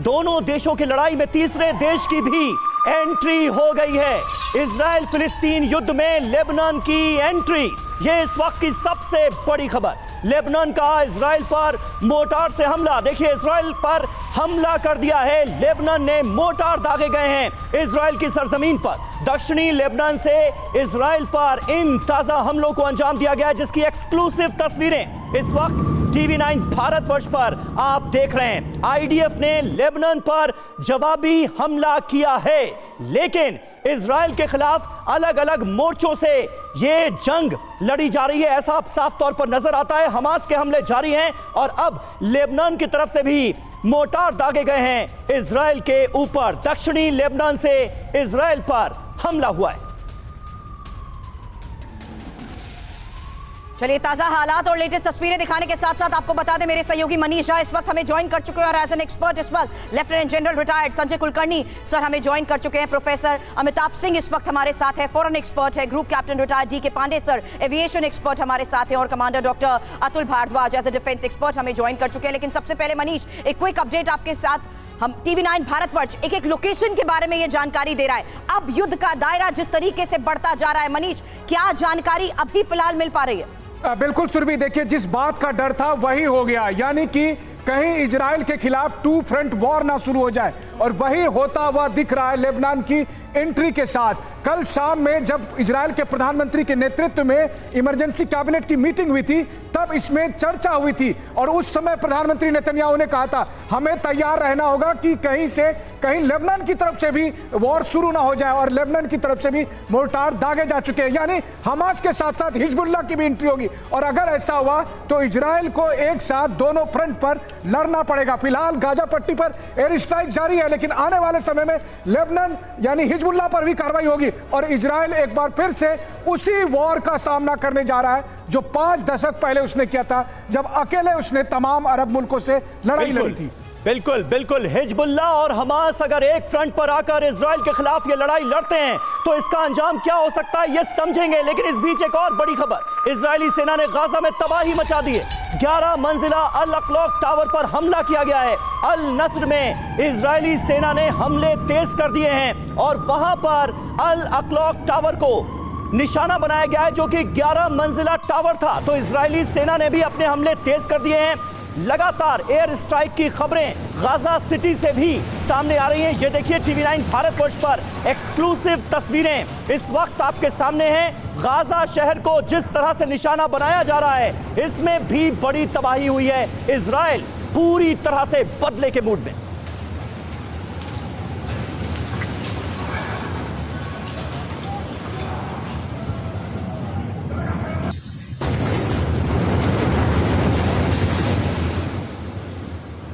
दोनों देशों की लड़ाई में तीसरे देश की भी एंट्री हो गई है। इजराइल फिलिस्तीन युद्ध में लेबनान की एंट्री, ये इस वक्त की सबसे बड़ी खबर। लेबनान का इजराइल पर मोर्टार से हमला। देखिए, इजराइल पर हमला कर दिया है। लेबनान ने मोर्टार दागे गए हैं इजराइल की सरजमीन पर। दक्षिणी लेबनान से इजराइल पर इन ताजा हमलों को अंजाम दिया गया है, जिसकी एक्सक्लूसिव तस्वीरें इस वक्त TV9 भारतवर्ष पर आप देख रहे हैं। IDF ने लेबनान पर जवाबी हमला किया है, लेकिन इजराइल के खिलाफ अलग अलग मोर्चों से ये जंग लड़ी जा रही है, ऐसा साफ तौर पर नजर आता है। हमास के हमले जारी हैं और अब लेबनान की तरफ से भी मोर्टार दागे गए हैं इजराइल के ऊपर। दक्षिणी लेबनान से इजराइल पर हमला हुआ है। चलिए, ताजा हालात और लेटेस्ट तस्वीरें दिखाने के साथ साथ आपको बता दें, मेरे सहयोगी मनीष झा इस वक्त हमें ज्वाइन कर चुके हैं और एज एन एक्सपर्ट इस वक्त lieutenant general retired Sanjay Kulkarni sir हमें ज्वाइन कर चुके हैं। प्रोफेसर अमिताभ सिंह इस वक्त हमारे साथ है, फॉरेन एक्सपर्ट है। Group captain retired DK Pandey sir aviation expert हमारे साथ हैं और commander doctor Atul Bharadwaj as a defence expert हमें ज्वाइन कर चुके हैं। लेकिन सबसे पहले मनीष, एक क्विक अपडेट आपके साथ। हम TV9 भारतवर्ष एक एक लोकेशन के बारे में ये जानकारी दे रहा है। अब युद्ध का दायरा जिस तरीके से बढ़ता जा रहा है, मनीष क्या जानकारी अभी फिलहाल मिल पा रही है? बिल्कुल सुरभि, देखिए जिस बात का डर था वही हो गया, यानी कि कहीं इजराइल के खिलाफ टू फ्रंट वॉर ना शुरू हो जाए, और वही होता हुआ दिख रहा है लेबनान की एंट्री के साथ। कल शाम में जब इजराइल के प्रधानमंत्री के नेतृत्व में इमरजेंसी कैबिनेट की मीटिंग हुई थी, तब इसमें चर्चा हुई थी और उस समय प्रधानमंत्री नेतन्याहू ने कहा था हमें तैयार रहना होगा कि कहीं से कहीं लेबनान की तरफ से भी वॉर शुरू ना हो जाए, और लेबनान की तरफ से भी मोर्टार दागे जा चुके हैं, यानी हमास के साथ साथ हिजबुल्लाह की भी एंट्री होगी। और अगर ऐसा हुआ तो इजराइल को एक साथ दोनों फ्रंट पर लड़ना पड़ेगा। फिलहाल गाजा पट्टी पर एयर स्ट्राइक जारी है, लेकिन आने वाले समय में लेबनान यानी हिजबुल्लाह पर भी कार्रवाई होगी और इजराइल एक बार फिर से उसी वॉर का सामना करने जा रहा है जो 5 दशक पहले उसने किया था, जब अकेले उसने तमाम अरब मुल्कों से लड़ाई लड़ी थी। बिल्कुल बिल्कुल, हिजबुल्लाह और हमास अगर एक फ्रंट पर आकर इजराइल के खिलाफ ये लड़ाई लड़ते हैं तो इसका अंजाम क्या हो सकता है ये समझेंगे। लेकिन इस बीच एक और बड़ी खबर, इजरायली सेना ने गाजा में तबाही मचा दी है। 11 मंजिला अल अकलौक टावर पर हमला किया गया है। अल नस्र में इजरायली सेना ने हमले तेज कर दिए हैं और वहां पर अल अकलौक टावर को निशाना बनाया गया है, जो कि 11 मंजिला टावर था। तो इजरायली सेना ने भी अपने हमले तेज कर दिए हैं। लगातार एयर स्ट्राइक की खबरें गाजा सिटी से भी सामने आ रही हैं। ये देखिए, TV9 भारतवर्ष पर एक्सक्लूसिव तस्वीरें इस वक्त आपके सामने हैं। गाजा शहर को जिस तरह से निशाना बनाया जा रहा है, इसमें भी बड़ी तबाही हुई है। इजराइल पूरी तरह से बदले के मूड में।